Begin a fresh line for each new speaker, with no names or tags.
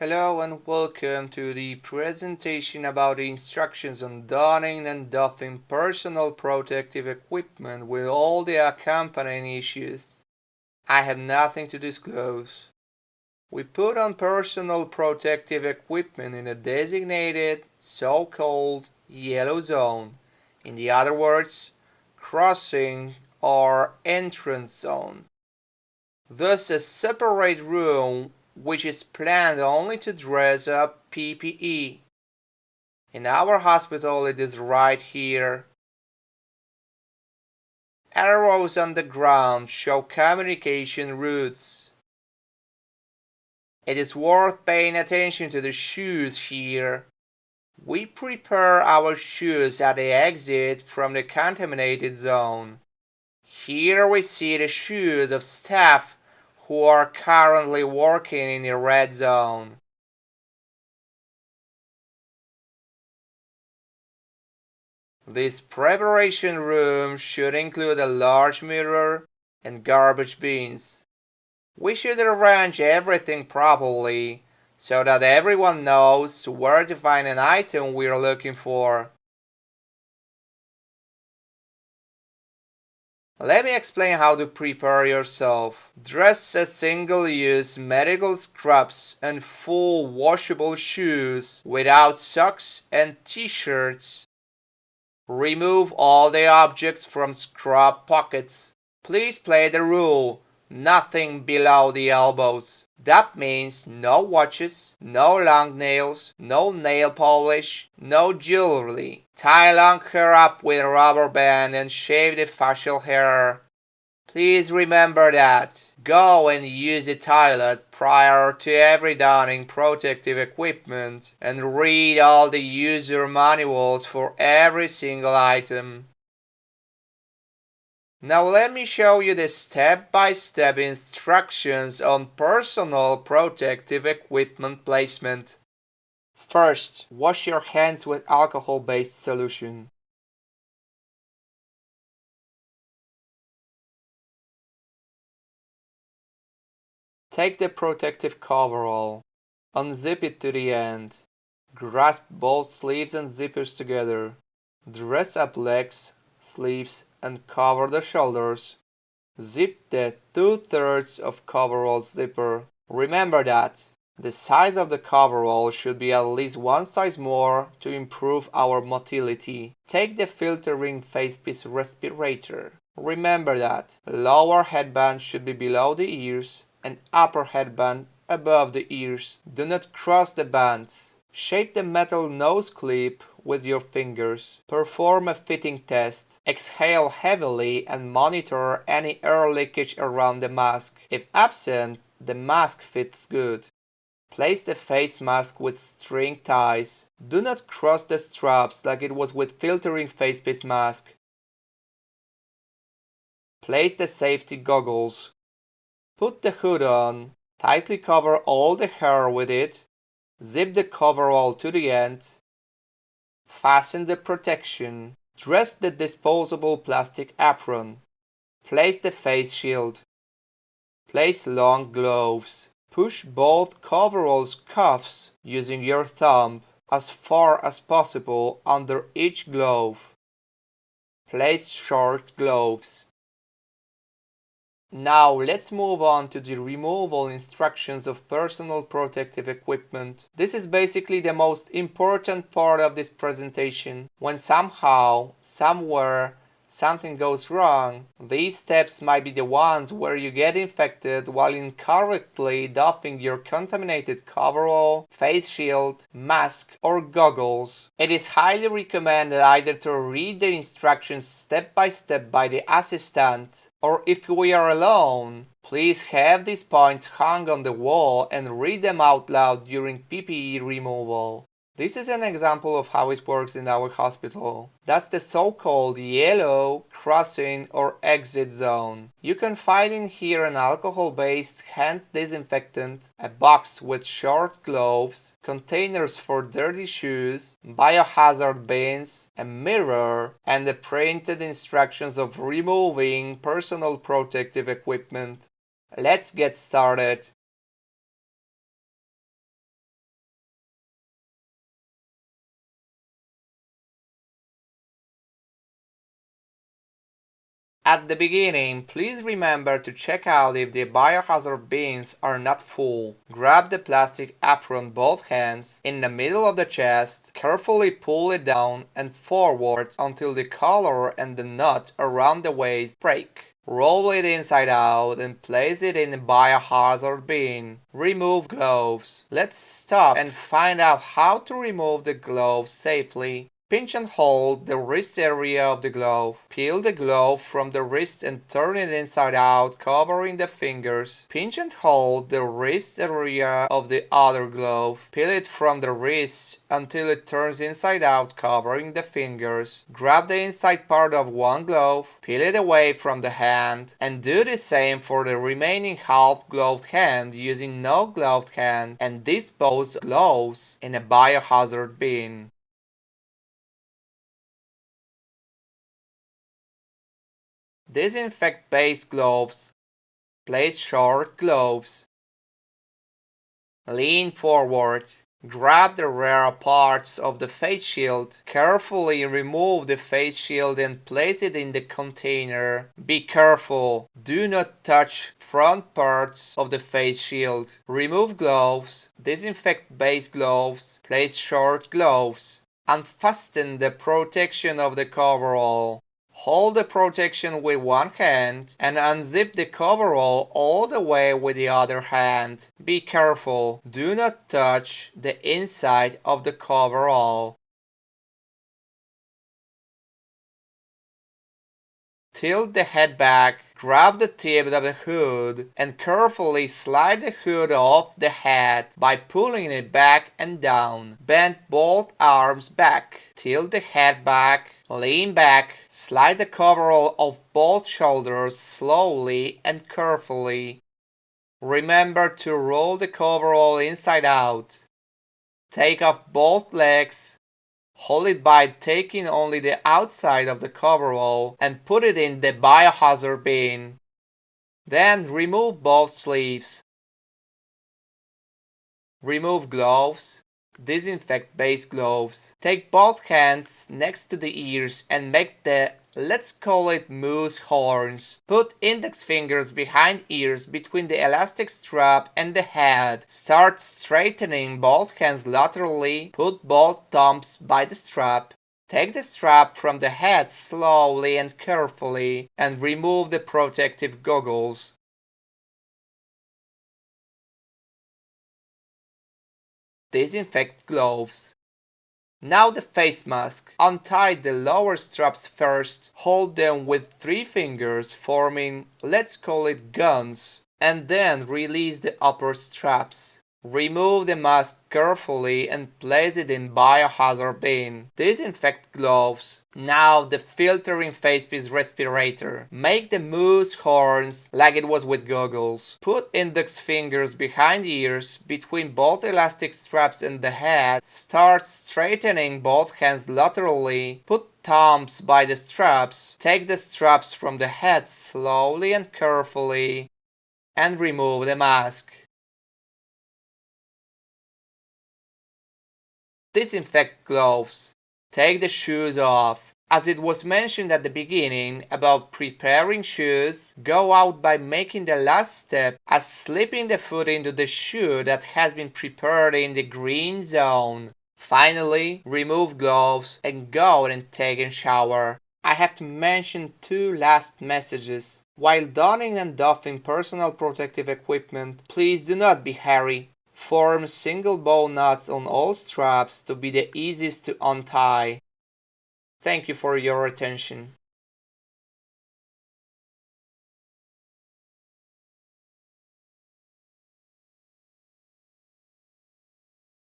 Hello and welcome to the presentation about the instructions on donning and doffing personal protective equipment with all the accompanying issues. I have nothing to disclose. We put on personal protective equipment in a designated so-called yellow zone. In the other words, crossing or entrance zone. Thus a separate room which is planned only to dress up PPE. In our hospital it is right here. Arrows on the ground show communication routes. It is worth paying attention to the shoes here. We prepare our shoes at the exit from the contaminated zone. Here we see the shoes of staff who are currently working in the red zone. This preparation room should include a large mirror and garbage bins. We should arrange everything properly so that everyone knows where to find an item we're looking for. Let me explain how to prepare yourself. Dress as single-use medical scrubs and full washable shoes without socks and t-shirts. Remove all the objects from scrub pockets. Please play the rule, nothing below the elbows. That means no watches, no long nails, no nail polish, no jewelry. Tie long hair up with a rubber band and shave the facial hair. Please remember that. Go and use the toilet prior to every donning protective equipment and read all the user manuals for every single item. Now let me show you the step-by-step instructions on personal protective equipment placement. First, wash your hands with alcohol-based solution. Take the protective coverall. Unzip it to the end. Grasp both sleeves and zippers together. Dress up legs, sleeves, and cover the shoulders. Zip the 2/3 of coverall zipper. Remember that the size of the coverall should be at least one size more to improve our motility. Take the filtering facepiece respirator. Remember that lower headband should be below the ears and upper headband above the ears. Do not cross the bands. Shape the metal nose clip with your fingers. Perform a fitting test. Exhale heavily and monitor any air leakage around the mask. If absent, the mask fits good. Place the face mask with string ties. Do not cross the straps like it was with filtering facepiece mask. Place the safety goggles. Put the hood on. Tightly cover all the hair with it. Zip the coverall to the end. Fasten the protection. Dress the disposable plastic apron. Place the face shield. Place long gloves. Push both coverall's cuffs using your thumb as far as possible under each glove. Place short gloves. Now let's move on to the removal instructions of personal protective equipment. This is basically the most important part of this presentation. When somehow, somewhere, something goes wrong, these steps might be the ones where you get infected while incorrectly doffing your contaminated coverall, face shield, mask, or goggles. It is highly recommended either to read the instructions step by step by the assistant, or if we are alone, please have these points hung on the wall and read them out loud during PPE removal. This is an example of how it works in our hospital. That's the so-called yellow crossing or exit zone. You can find in here an alcohol-based hand disinfectant, a box with short gloves, containers for dirty shoes, biohazard bins, a mirror, and the printed instructions of removing personal protective equipment. Let's get started. At the beginning, please remember to check out if the biohazard bins are not full. Grab the plastic apron both hands in the middle of the chest, carefully pull it down and forward until the collar and the nut around the waist break. Roll it inside out and place it in the biohazard bin. Remove gloves. Let's stop and find out how to remove the gloves safely. Pinch and hold the wrist area of the glove. Peel the glove from the wrist and turn it inside out, covering the fingers. Pinch and hold the wrist area of the other glove. Peel it from the wrist until it turns inside out, covering the fingers. Grab the inside part of one glove, peel it away from the hand, and do the same for the remaining half-gloved hand using no gloved hand, and dispose gloves in a biohazard bin. Disinfect base gloves. Place short gloves. Lean forward. Grab the rear parts of the face shield. Carefully remove the face shield and place it in the container. Be careful. Do not touch front parts of the face shield. Remove gloves. Disinfect base gloves. Place short gloves. Unfasten the protection of the coverall. Hold the protection with one hand and unzip the coverall all the way with the other hand. Be careful, do not touch the inside of the coverall. Tilt the head back, grab the tip of the hood and carefully slide the hood off the head by pulling it back and down. Bend both arms back, tilt the head back, lean back, slide the coverall off both shoulders slowly and carefully. Remember to roll the coverall inside out. Take off both legs. Hold it by taking only the outside of the coverall and put it in the biohazard bin. Then remove both sleeves. Remove gloves. Disinfect base gloves. Take both hands next to the ears and make the, let's call it moose horns. Put index fingers behind ears between the elastic strap and the head. Start straightening both hands laterally. Put both thumbs by the strap. Take the strap from the head slowly and carefully and remove the protective goggles. Disinfect gloves. Now the face mask. Untie the lower straps first, hold them with 3 fingers forming, let's call it guns, and then release the upper straps. Remove the mask carefully and place it in biohazard bin. Disinfect gloves. Now the filtering facepiece respirator. Make the moose horns like it was with goggles. Put index fingers behind ears, between both elastic straps and the head. Start straightening both hands laterally. Put thumbs by the straps. Take the straps from the head slowly and carefully and remove the mask. Disinfect gloves. Take the shoes off. As it was mentioned at the beginning about preparing shoes, go out by making the last step as slipping the foot into the shoe that has been prepared in the green zone. Finally, remove gloves and go and take a shower. I have to mention 2 last messages. While donning and doffing personal protective equipment, please do not be hairy. Form single bow knots on all straps to be the easiest to untie. Thank you for your attention.